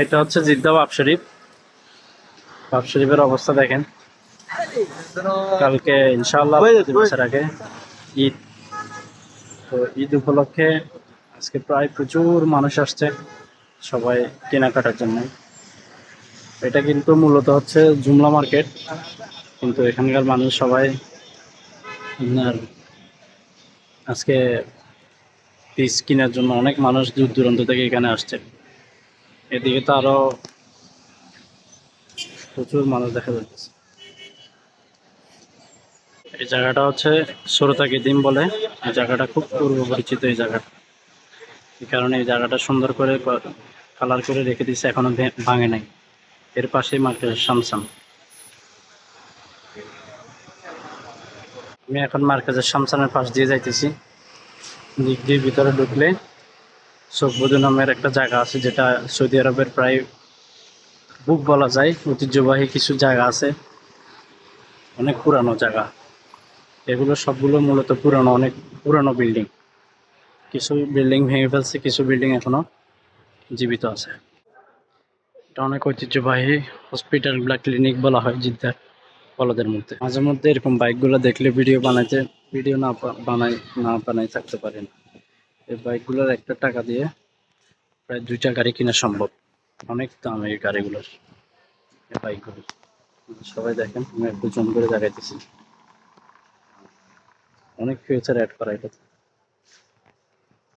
এটা হচ্ছে জিদ্দা বাপ শরীফ। বাপ শরীফের অবস্থা দেখেন। কালকে ইনশাআল্লাহ 2 বছর আগে ঈদ, তো ঈদ উপলক্ষে আজকে প্রায় প্রচুর মানুষ আসছে সবাই কেনাকাটার জন্য। এটা কিন্তু মূলত হচ্ছে জুমলা মার্কেট, কিন্তু এখানকার মানুষ সবাই আপনার আজকে পিস কেনার জন্য অনেক মানুষ দূর দূরান্ত থেকে এখানে আসছে। এদিকে তো আরো প্রচুর মানুষ দেখা যাচ্ছে। এই জায়গাটা হচ্ছে সুরতাকিদিম বলে। এই জায়গাটা খুব পূর্ব পরিচিত এই জায়গাটা, এই কারণে এই জায়গাটা সুন্দর করে কালার করে রেখে দিচ্ছে, এখনো ভাঙে নাই। এর পাশেই মার্কেট শামসাম। আমি এখন মার্কেটের শামসামের পাশ দিয়ে যাইতেছি। দিক দিয়ে ভিতরে ঢুকলে চকবুদু নামের একটা জায়গা আছে, যেটা সৌদি আরবের প্রায় বুক বলা যায়। ঐতিহ্যবাহী কিছু জায়গা আছে, অনেক পুরানো জায়গা। এগুলো সবগুলো মূলত পুরানো, অনেক পুরানো বিল্ডিং। কিছু বিল্ডিং ভেঙে ফেলছে, কিছু বিল্ডিং এখনো জীবিত আছে। এটা অনেক ঐতিহ্যবাহী হসপিটাল বা ক্লিনিক বলা হয় জিদ্দার বলদের মধ্যে। মাঝে মধ্যে এরকম বাইকগুলো দেখলে ভিডিও না বানাই থাকতে পারেন। এই বাইকগুলোর একটা টাকা দিয়ে প্রায় 2টা গাড়ি কেনা সম্ভব। অনেক দাম এই গাড়িগুলোর, এই বাইকগুলোর। সবাই দেখেন, আমি একটু জুম করে দেখাইতেছি। অনেক ফিউচার অ্যাড করা এটাতে।